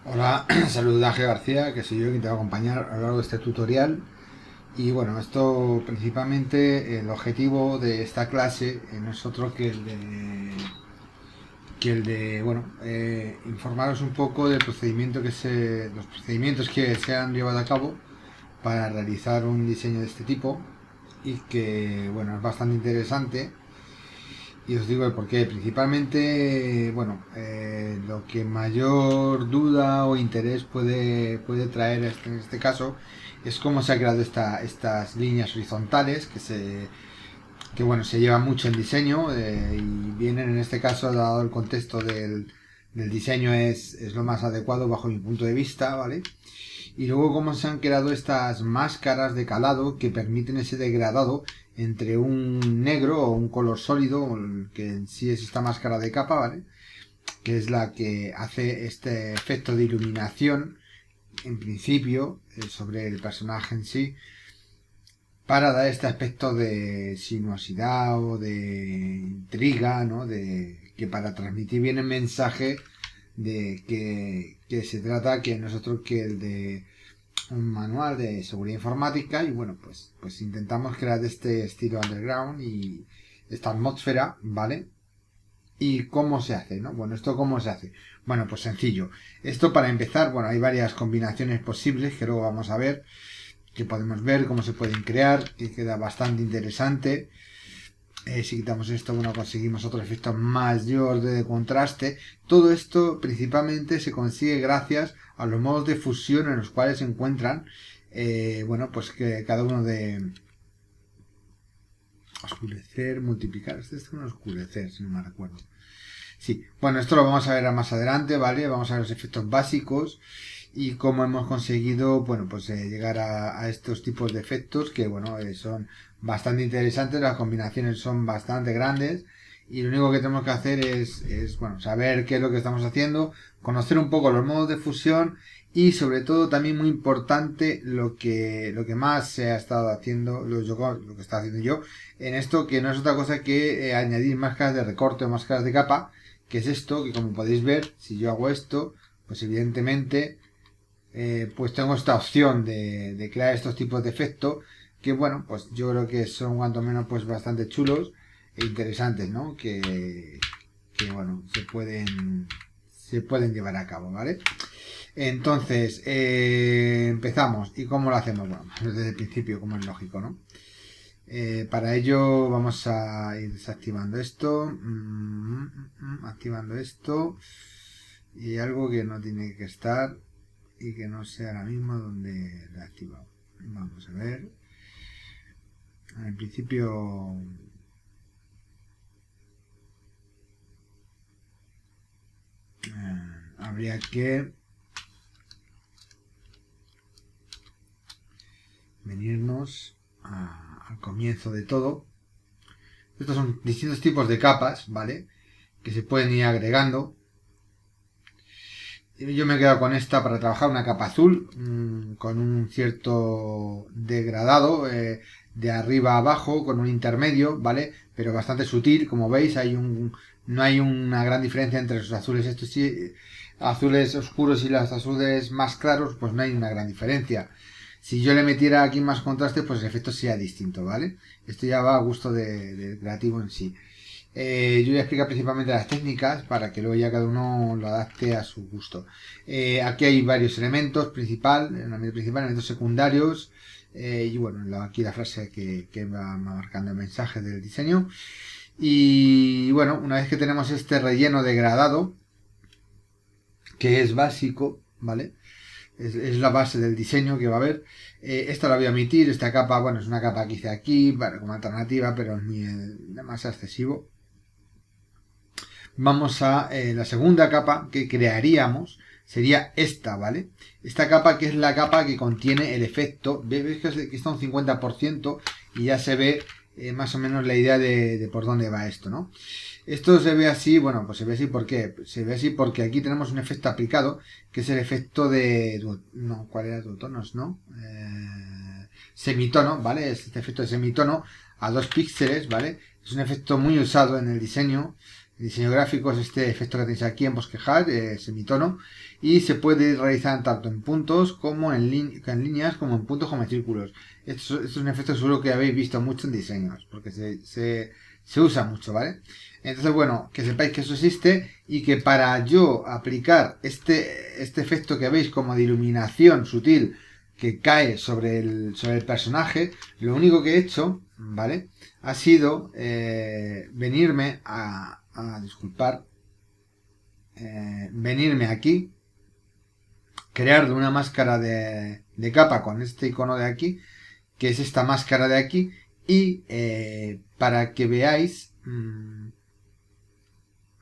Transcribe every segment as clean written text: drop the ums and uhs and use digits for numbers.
Hola, saludos, Ángel García, que soy yo quien te va a acompañar a lo largo de este tutorial. Y bueno, esto principalmente el objetivo de esta clase no es otro que el de informaros un poco del procedimiento los procedimientos que se han llevado a cabo para realizar un diseño de este tipo y que bueno, es bastante interesante. Y os digo el porqué. Principalmente, bueno, lo que mayor duda o interés puede traer en este caso es cómo se ha creado estas líneas horizontales que bueno, se llevan mucho en diseño y vienen en este caso, dado el contexto del diseño, es lo más adecuado bajo mi punto de vista, ¿vale? Y luego cómo se han creado estas máscaras de calado que permiten ese degradado entre un negro o un color sólido, que en sí es esta máscara de capa, ¿vale? Que es la que hace este efecto de iluminación, en principio, sobre el personaje en sí, para dar este aspecto de sinuosidad o de intriga, ¿no? De que para transmitir bien el mensaje de que se trata que nosotros que el de un manual de seguridad informática y bueno, pues intentamos crear este estilo underground y esta atmósfera, ¿vale? ¿Y cómo se hace, no? Bueno, ¿esto cómo se hace? Bueno, pues sencillo. Esto para empezar, bueno, hay varias combinaciones posibles que luego vamos a ver, que podemos ver cómo se pueden crear, que queda bastante interesante. Si quitamos esto, bueno, conseguimos otro efecto mayor de contraste. Todo esto principalmente se consigue gracias a los modos de fusión en los cuales se encuentran, bueno, pues que cada uno de oscurecer, multiplicar. Este es un oscurecer, si no me recuerdo. Sí, bueno, esto lo vamos a ver más adelante, ¿vale? Vamos a ver los efectos básicos y cómo hemos conseguido, bueno, pues llegar a estos tipos de efectos que, bueno, son bastante interesantes, las combinaciones son bastante grandes y lo único que tenemos que hacer bueno, saber qué es lo que estamos haciendo, conocer un poco los modos de fusión y sobre todo también muy importante lo que más se ha estado haciendo, lo que está haciendo yo en esto, que no es otra cosa que añadir máscaras de recorte o máscaras de capa, que es esto, que como podéis ver, si yo hago esto, pues evidentemente pues tengo esta opción de crear estos tipos de efectos que bueno, pues yo creo que son cuanto menos pues bastante chulos e interesantes, ¿no? Que bueno, se pueden llevar a cabo, ¿vale? Entonces, empezamos. ¿Y cómo lo hacemos? Bueno, desde el principio, como es lógico, ¿no? Para ello vamos a ir desactivando esto, activando esto y algo que no tiene que estar y que no sea ahora mismo donde lo he activado. Vamos a ver. En principio habría que venirnos al comienzo de todo. Estos son distintos tipos de capas, ¿vale? Que se pueden ir agregando. Yo me he quedado con esta para trabajar una capa azul, con un cierto degradado de arriba a abajo, con un intermedio, ¿vale? Pero bastante sutil, como veis, no hay una gran diferencia entre los azules estos sí, azules oscuros y los azules más claros, pues no hay una gran diferencia. Si yo le metiera aquí más contraste, pues el efecto sería distinto, ¿vale? Esto ya va a gusto del creativo en sí. Yo voy a explicar principalmente las técnicas para que luego ya cada uno lo adapte a su gusto. Aquí hay varios elementos elementos secundarios y bueno, aquí la frase que va marcando el mensaje del diseño. Y bueno, una vez que tenemos este relleno degradado, que es básico, ¿vale? Es la base del diseño que va a haber. Esta la voy a omitir, esta capa, bueno, es una capa que hice aquí como alternativa, pero es muy demasiado excesivo. Vamos a la segunda capa que crearíamos sería esta, ¿vale? Esta capa que es la capa que contiene el efecto. Veis que está un 50% y ya se ve más o menos la idea de por dónde va esto, ¿no? Esto se ve así, bueno, pues se ve así ¿por qué? Se ve así porque aquí tenemos un efecto aplicado que es el efecto de... No, ¿cuál era? Duotonos, ¿no? Semitono, ¿vale? Es este efecto de semitono a 2 píxeles, ¿vale? Es un efecto muy usado en el diseño El diseño gráfico es este efecto que tenéis aquí en bosquejar, semitono, y se puede realizar tanto en puntos como en líneas, como en puntos como en círculos. Esto es un efecto seguro que habéis visto mucho en diseños, porque se usa mucho, ¿vale? Entonces, bueno, que sepáis que eso existe y que para yo aplicar este efecto que veis como de iluminación sutil que cae sobre el personaje, lo único que he hecho, ¿vale? Ha sido venirme disculpar, venirme aquí, crearle una máscara de capa con este icono de aquí, que es esta máscara de aquí, y para que veáis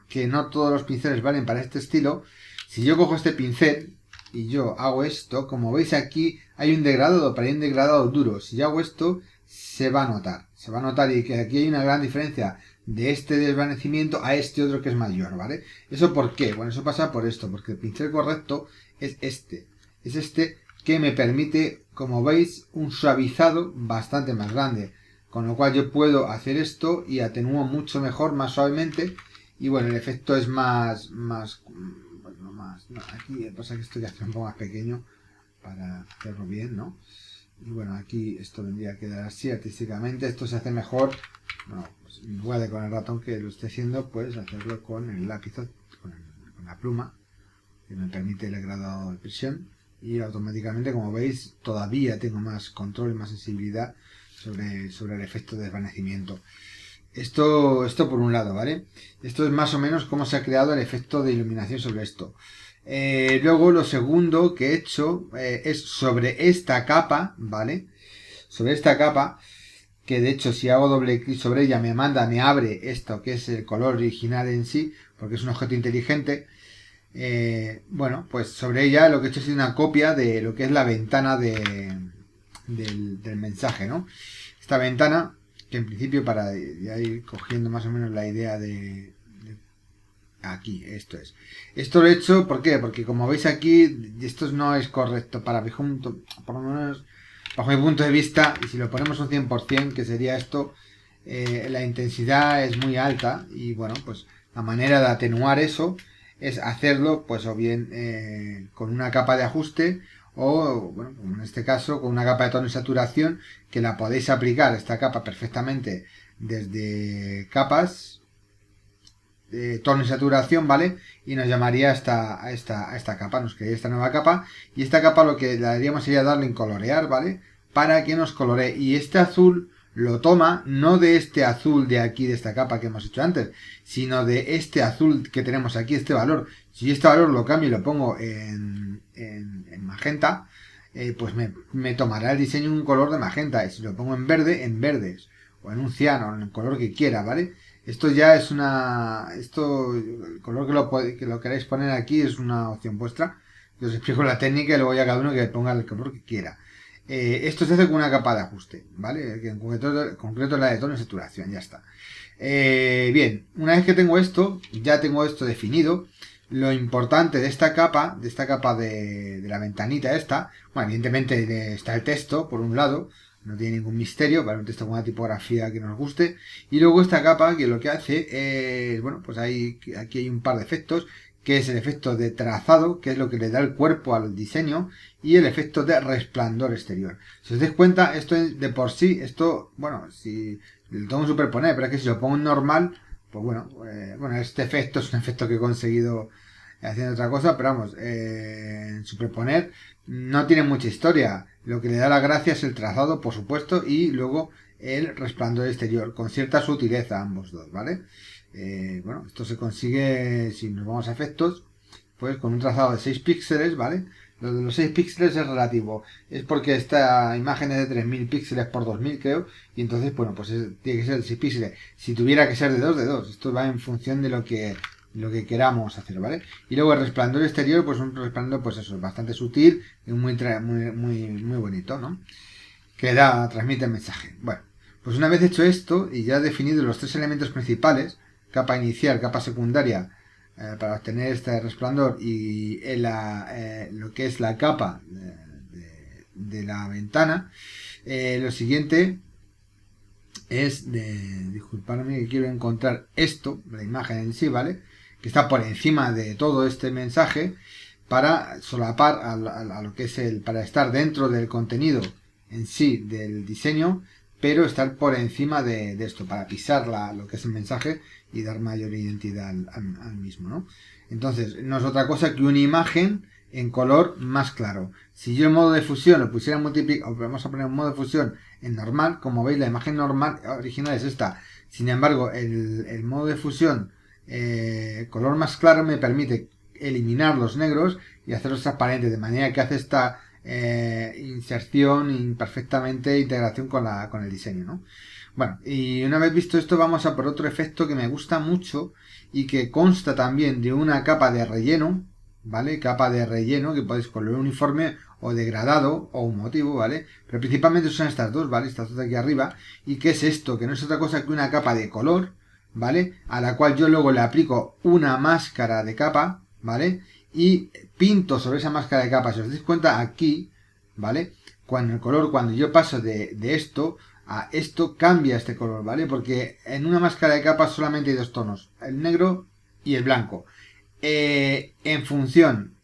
que no todos los pinceles valen para este estilo, si yo cojo este pincel y yo hago esto, como veis aquí hay un degradado, pero hay un degradado duro. Si yo hago esto, se va a notar y que aquí hay una gran diferencia de este desvanecimiento a este otro que es mayor, ¿vale? ¿Eso por qué? Bueno, eso pasa por esto, porque el pincel correcto es este que me permite, como veis, un suavizado bastante más grande, con lo cual yo puedo hacer esto y atenúo mucho mejor, más suavemente, y bueno, el efecto es más, bueno, más, no, aquí pasa que esto ya es un poco más pequeño para hacerlo bien, ¿no? Y bueno, aquí esto vendría a quedar así artísticamente. Esto se hace mejor, bueno, pues en lugar de con el ratón que lo esté haciendo, pues hacerlo con el lápiz, con la pluma, que me permite el gradado de presión. Y automáticamente, como veis, todavía tengo más control y más sensibilidad sobre el efecto de desvanecimiento. Esto por un lado, ¿vale? Esto es más o menos cómo se ha creado el efecto de iluminación sobre esto. Luego lo segundo que he hecho es sobre esta capa, ¿vale? Sobre esta capa, que de hecho si hago doble clic sobre ella me abre esto que es el color original en sí, porque es un objeto inteligente. Bueno, pues sobre ella lo que he hecho es una copia de lo que es la ventana del mensaje, ¿no? Esta ventana, que en principio para ya ir cogiendo más o menos la idea de aquí, esto es. Esto lo he hecho, ¿por qué? Porque como veis aquí, esto no es correcto para mi punto, por lo menos bajo mi punto de vista, y si lo ponemos un 100%, que sería esto, la intensidad es muy alta y bueno, pues la manera de atenuar eso es hacerlo, pues o bien con una capa de ajuste o, bueno, como en este caso, con una capa de tono y saturación que la podéis aplicar, esta capa perfectamente desde capas, tono y saturación, ¿vale? Y nos llamaría a esta capa, nos crearía esta nueva capa y esta capa lo que le haríamos sería darle en colorear, ¿vale? Para que nos coloree y este azul lo toma no de este azul de aquí, de esta capa que hemos hecho antes, sino de este azul que tenemos aquí, este valor. Si este valor lo cambio y lo pongo en magenta, pues me tomará el diseño un color de magenta. Y si lo pongo en verde, en verdes. O en un ciano, en el color que quiera, ¿vale? Esto ya es el color que lo queráis poner aquí es una opción vuestra. Yo os explico la técnica y luego ya cada uno que ponga el color que quiera. Esto se hace con una capa de ajuste, ¿vale? Que en concreto la de tono y saturación, ya está. Bien, una vez que tengo esto, ya tengo esto definido. Lo importante de esta capa de la ventanita esta, bueno, evidentemente está el texto por un lado, no tiene ningún misterio, para un texto con una tipografía que nos guste, y luego esta capa que lo que hace es, bueno, pues aquí hay un par de efectos, que es el efecto de trazado, que es lo que le da el cuerpo al diseño, y el efecto de resplandor exterior. Si os dais cuenta, esto de por sí, bueno, si lo tengo que superponer, pero es que si lo pongo en normal, pues bueno, este efecto es un efecto que he conseguido haciendo otra cosa, pero vamos, superponer no tiene mucha historia. Lo que le da la gracia es el trazado, por supuesto, y luego el resplandor exterior, con cierta sutileza ambos dos, ¿vale? Bueno, esto se consigue, si nos vamos a efectos, pues con un trazado de 6 píxeles, ¿vale? Lo de los 6 píxeles es relativo, es porque esta imagen es de 3000 píxeles por 2000, creo, y entonces, bueno, pues tiene que ser de 6 píxeles. Si tuviera que ser de 2, de 2. Esto va en función de lo que queramos hacer, ¿vale? Y luego el resplandor exterior, pues un resplandor, pues eso, bastante sutil y muy bonito, ¿no? Que transmite el mensaje. Bueno, pues una vez hecho esto y ya definido los tres elementos principales, capa inicial, capa secundaria, para obtener este resplandor y lo que es la capa de la ventana, lo siguiente es de, disculpadme que quiero encontrar esto, la imagen en sí, ¿vale? Que está por encima de todo este mensaje para solapar a lo que es para estar dentro del contenido en sí del diseño, pero estar por encima de esto, para pisar lo que es el mensaje y dar mayor identidad al mismo, ¿no? Entonces, no es otra cosa que una imagen en color más claro. Si yo en modo de fusión lo pusiera multiplicar, vamos a poner en modo de fusión en normal, como veis la imagen normal original es esta. Sin embargo, el modo de fusión color más claro me permite eliminar los negros y hacerlos transparentes, de manera que hace esta inserción y perfectamente integración con el diseño, ¿no? Bueno, y una vez visto esto vamos a por otro efecto que me gusta mucho y que consta también de una capa de relleno, ¿vale? Capa de relleno que podéis color uniforme o degradado o un motivo, ¿vale? Pero principalmente son estas dos, ¿vale? Estas dos de aquí arriba. ¿Y qué es esto? Que no es otra cosa que una capa de color, ¿vale? A la cual yo luego le aplico una máscara de capa, ¿vale? Y pinto sobre esa máscara de capa. Si os dais cuenta aquí, ¿vale? Cuando el color, cuando yo paso de esto a esto, cambia este color, ¿vale? Porque en una máscara de capa solamente hay dos tonos, el negro y el blanco. En función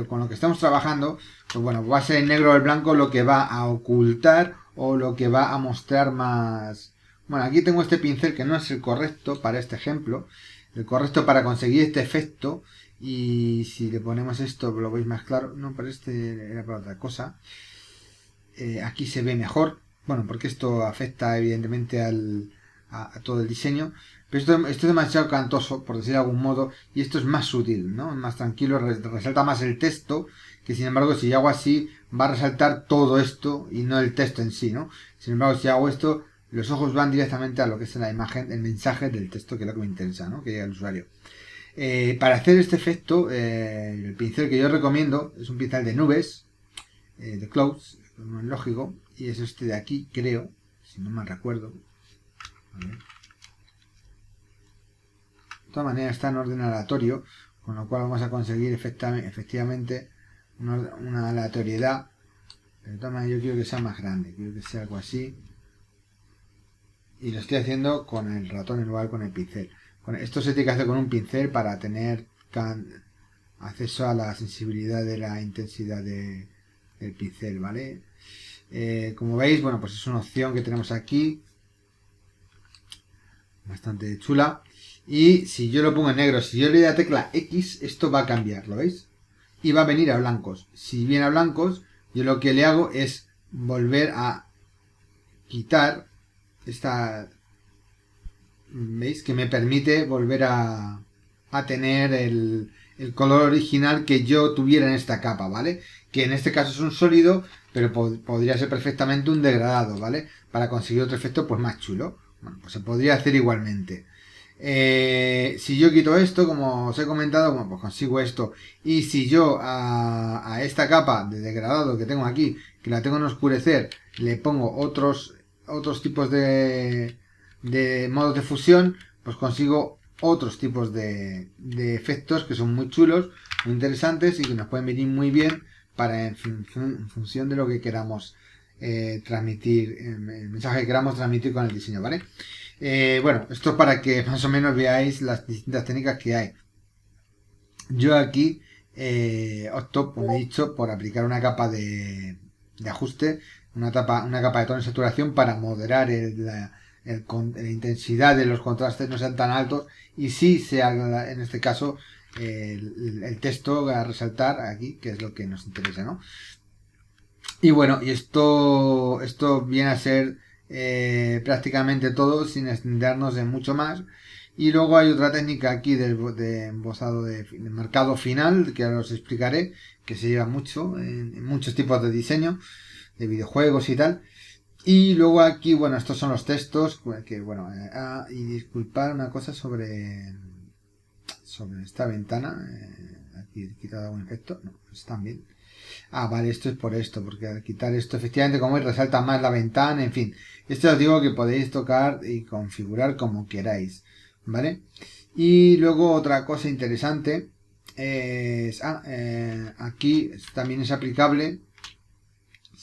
con lo que estamos trabajando, pues bueno, va a ser el negro o el blanco lo que va a ocultar o lo que va a mostrar más. Bueno, aquí tengo este pincel que no es el correcto para este ejemplo, el correcto para conseguir este efecto. Y si le ponemos esto, lo veis más claro. No, pero este era para otra cosa. Aquí se ve mejor, bueno, porque esto afecta evidentemente a todo el diseño, pero esto es demasiado cantoso, por decir de algún modo, y esto es más sutil, ¿no? Más tranquilo, resalta más el texto, que sin embargo si yo hago así va a resaltar todo esto y no el texto en sí, ¿no? Sin embargo, si hago esto, los ojos van directamente a lo que es la imagen, el mensaje del texto, que es lo que me interesa, ¿no? Que llega al usuario. Para hacer este efecto, el pincel que yo recomiendo es un pincel de nubes, de clouds, no es lógico, y es este de aquí, creo, si no mal recuerdo. A ver. De todas maneras está en orden aleatorio, con lo cual vamos a conseguir efectivamente una aleatoriedad. Pero de todas maneras yo quiero que sea más grande, quiero que sea algo así. Y lo estoy haciendo con el ratón en lugar con el pincel. Esto se tiene que hacer con un pincel para tener acceso a la sensibilidad de la intensidad del pincel, ¿vale? Como veis, bueno, pues es una opción que tenemos aquí, bastante chula. Y si yo lo pongo en negro, si yo le doy la tecla X, esto va a cambiar, ¿lo veis? Y va a venir a blancos. Si viene a blancos, yo lo que le hago es volver a quitar esta, ¿veis? Que me permite volver a tener el color original que yo tuviera en esta capa, ¿vale? Que en este caso es un sólido, pero podría ser perfectamente un degradado, ¿vale? Para conseguir otro efecto pues más chulo. Bueno, pues se podría hacer igualmente. Si yo quito esto, como os he comentado, bueno, pues consigo esto. Y si yo a esta capa de degradado que tengo aquí, que la tengo en oscurecer, le pongo otros tipos de modos de fusión, pues consigo otros tipos de efectos que son muy chulos, muy interesantes y que nos pueden venir muy bien para en función de lo que queramos transmitir, el mensaje que queramos transmitir con el diseño, ¿vale? Bueno, esto es para que más o menos veáis las distintas técnicas que hay. Yo aquí opto, como he dicho, por aplicar una capa de ajuste, una capa de tono de saturación para moderar la intensidad de los contrastes, no sean tan altos y sí sea en este caso el texto a resaltar aquí, que es lo que nos interesa, ¿no? Y bueno, y esto viene a ser prácticamente todo sin extendernos en mucho más. Y luego hay otra técnica aquí de embosado de marcado final, que ahora os explicaré, que se lleva mucho en muchos tipos de diseño, de videojuegos y tal. Y luego aquí, bueno, estos son los textos, que bueno, y disculpad una cosa sobre esta ventana, aquí he quitado algún efecto, no, están bien. Ah, vale, esto es por esto, porque al quitar esto, efectivamente, como veis, resalta más la ventana, en fin. Esto os digo que podéis tocar y configurar como queráis, ¿vale? Y luego otra cosa interesante es, aquí también es aplicable,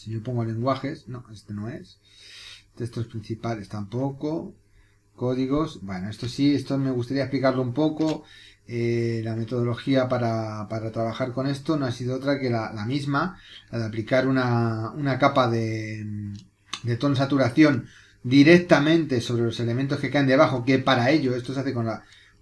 Si yo pongo lenguajes, no, este no es. Textos principales tampoco. Códigos, bueno, esto sí, esto me gustaría explicarlo un poco. La metodología para trabajar con esto no ha sido otra que la misma, la de aplicar una capa de tono saturación directamente sobre los elementos que caen debajo, que para ello esto se hace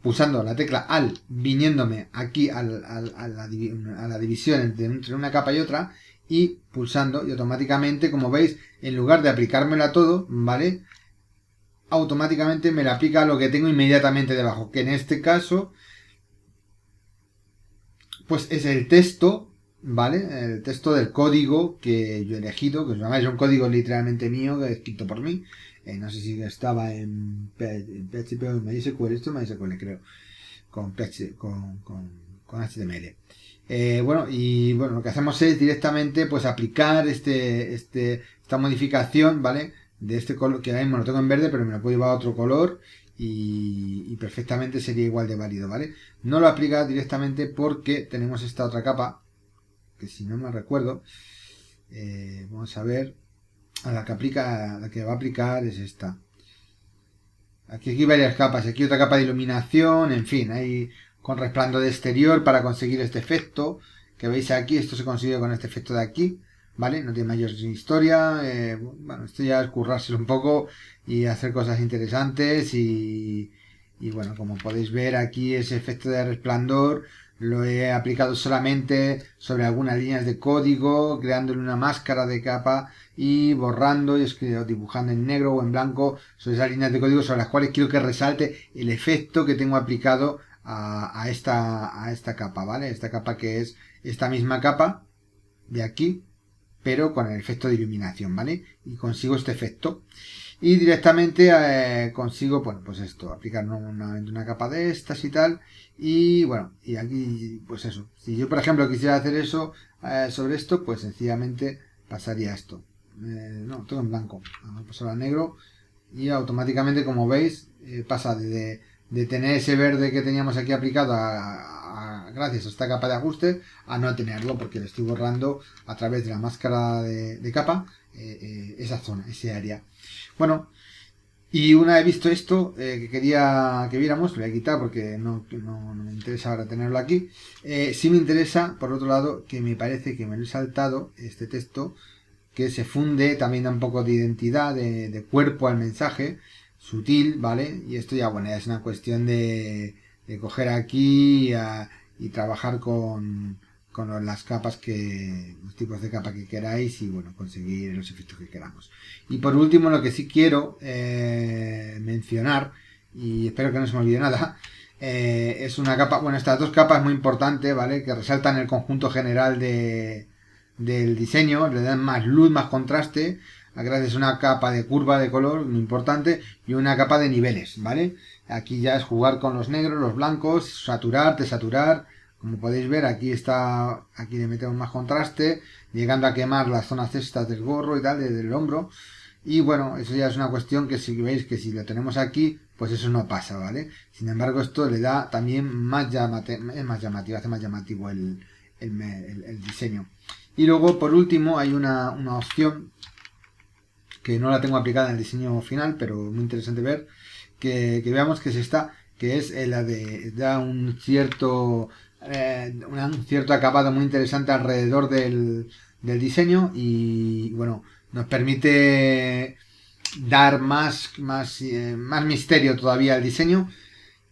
pulsando la tecla Alt, viniéndome aquí a la división entre una capa y otra, y pulsando, y automáticamente, como veis, en lugar de aplicármelo a todo, ¿vale? Automáticamente me la aplica a lo que tengo inmediatamente debajo, que en este caso pues es el texto, ¿vale? El texto del código que yo he elegido, que es un código literalmente mío, escrito por mí. No sé si estaba en PHP o en MySQL, esto es MySQL creo, con HTML. Bueno, lo que hacemos es directamente pues aplicar esta modificación, ¿vale? De este color, que ahora mismo lo tengo en verde, pero me lo puedo llevar a otro color y perfectamente sería igual de válido, ¿vale? No lo aplica directamente porque tenemos esta otra capa, que si no me recuerdo, vamos a ver, la que va a aplicar es esta. Aquí hay varias capas, aquí otra capa de iluminación, en fin, hay con resplandor de exterior para conseguir este efecto que veis aquí. Esto se consigue con este efecto de aquí, ¿vale? No tiene mayor historia. Bueno, esto ya es currárselo un poco y hacer cosas interesantes y bueno, como podéis ver aquí ese efecto de resplandor lo he aplicado solamente sobre algunas líneas de código, creándole una máscara de capa y borrando y dibujando en negro o en blanco sobre esas líneas de código sobre las cuales quiero que resalte el efecto que tengo aplicado a esta capa, ¿vale? Esta capa que es esta misma capa de aquí, pero con el efecto de iluminación, ¿vale? Y consigo este efecto. Y directamente consigo, bueno, pues esto, aplicar una capa de estas y tal. Y bueno, y aquí, pues eso. Si yo, por ejemplo, quisiera hacer eso sobre esto, pues sencillamente pasaría esto. No, todo en blanco. Vamos a pasar a negro. Y automáticamente, como veis, pasa de tener ese verde que teníamos aquí aplicado gracias a esta capa de ajuste a no tenerlo porque le estoy borrando a través de la máscara de capa esa zona, ese área. Bueno, y una vez visto esto que quería que viéramos, lo voy a quitar porque no me interesa ahora tenerlo aquí. Sí me interesa, por otro lado, que me parece que me lo he saltado este texto, que se funde, también da un poco de identidad, de cuerpo al mensaje, sutil, ¿vale? Y esto ya, bueno, ya es una cuestión de coger aquí y trabajar con las capas los tipos de capa que queráis y, bueno, conseguir los efectos que queramos. Y por último, lo que sí quiero mencionar, y espero que no se me olvide nada, es una capa, bueno, estas dos capas muy importantes, ¿vale? Que resaltan el conjunto general del diseño, le dan más luz, más contraste, gracias a una capa de curva de color muy importante y una capa de niveles, ¿vale? Aquí ya es jugar con los negros, los blancos, saturar, desaturar, como podéis ver aquí le metemos más contraste, llegando a quemar las zonas estas del gorro y tal, del hombro, y bueno, eso ya es una cuestión que si veis que si lo tenemos aquí, pues eso no pasa, ¿vale? Sin embargo, esto le da también más llamativo, hace más llamativo el diseño. Y luego, por último, hay una opción que no la tengo aplicada en el diseño final, pero muy interesante ver, que veamos que es esta, que es la de da un cierto acabado muy interesante alrededor del diseño y bueno, nos permite dar más misterio todavía al diseño,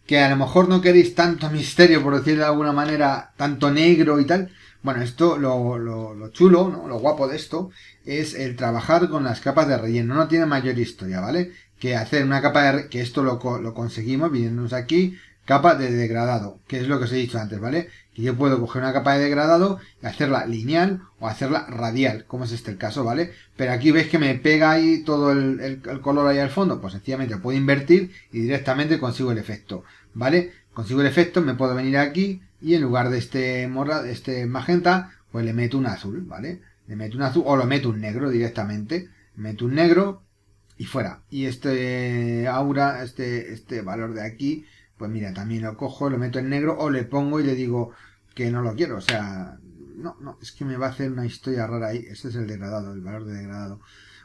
que a lo mejor no queréis tanto misterio, por decirlo de alguna manera, tanto negro y tal. Bueno, esto, lo chulo, ¿no? Lo guapo de esto es el trabajar con las capas de relleno. No tiene mayor historia, ¿vale? Que hacer una capa que esto lo conseguimos viniéndonos aquí, capa de degradado, que es lo que os he dicho antes, ¿vale? Que yo puedo coger una capa de degradado y hacerla lineal o hacerla radial, como es este el caso, ¿vale? Pero aquí veis que me pega ahí todo el color ahí al fondo, pues sencillamente puedo invertir y directamente consigo el efecto, ¿vale? Consigo el efecto, me puedo venir aquí y en lugar de este magenta, pues le meto un azul, ¿vale? Le meto un azul o lo meto un negro directamente. Meto un negro y fuera. Y este aura, este valor de aquí, pues mira, también lo cojo, lo meto en negro o le pongo y le digo que no lo quiero. O sea, no, es que me va a hacer una historia rara ahí. Este es el degradado, el valor de degradado.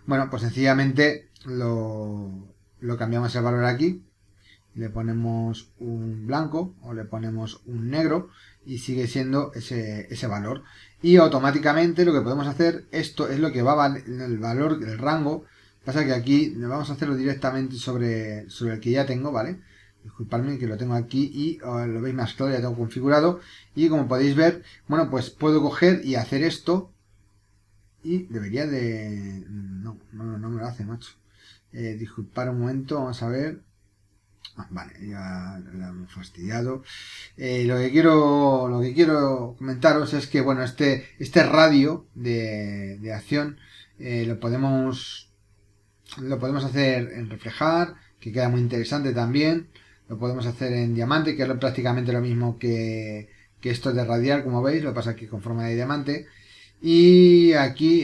Bueno, pues sencillamente lo cambiamos el valor aquí. Le ponemos un blanco o le ponemos un negro y sigue siendo ese valor. Y automáticamente lo que podemos hacer, esto es lo que va a valer el valor, el rango. Pasa que aquí vamos a hacerlo directamente sobre el que ya tengo, ¿vale? Disculpadme que lo tengo aquí y lo veis más claro, ya tengo configurado. Y como podéis ver, bueno, pues puedo coger y hacer esto. Y debería de... No me lo hace, macho. Disculpad un momento, vamos a ver. Vale, ya la hemos fastidiado. Lo que quiero comentaros es que, bueno, este radio de acción lo podemos hacer en reflejar, que queda muy interesante también. Lo podemos hacer en diamante, que es prácticamente lo mismo que esto de radial, como veis. Lo que pasa que con forma de diamante. Y aquí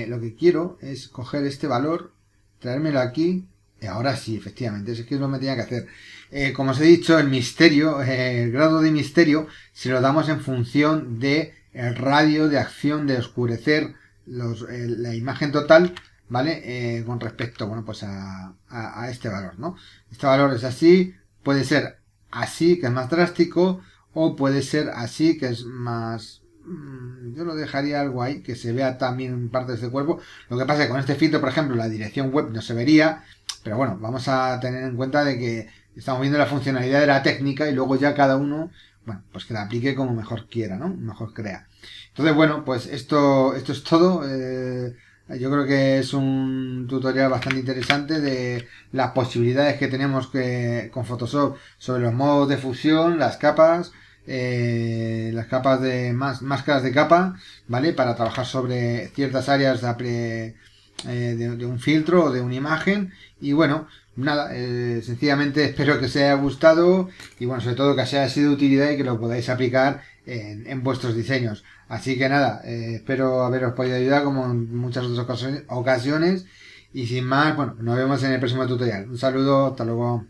lo que quiero es coger este valor, traérmelo aquí. Y ahora sí, efectivamente, es que es lo que tenía que hacer. Como os he dicho, el misterio, el grado de misterio, se lo damos en función de el radio de acción de oscurecer la imagen total, ¿vale? Con respecto, bueno, pues a este valor, ¿no? Este valor es así, puede ser así, que es más drástico, o puede ser así, que es más... Yo lo dejaría algo ahí, que se vea también partes del cuerpo. Lo que pasa es que con este filtro, por ejemplo, la dirección web no se vería, pero bueno, vamos a tener en cuenta de que estamos viendo la funcionalidad de la técnica y luego ya cada uno, bueno, pues que la aplique como mejor quiera, ¿no? Mejor crea. Entonces, bueno, pues esto es todo. Yo creo que es un tutorial bastante interesante de las posibilidades que tenemos con Photoshop sobre los modos de fusión, las capas de máscaras de capa, ¿vale? Para trabajar sobre ciertas áreas de un filtro o de una imagen. Y bueno, nada, sencillamente espero que os haya gustado y bueno, sobre todo que os haya sido de utilidad y que lo podáis aplicar en vuestros diseños. Así que nada, espero haberos podido ayudar como en muchas otras ocasiones y sin más, bueno, nos vemos en el próximo tutorial. Un saludo, hasta luego.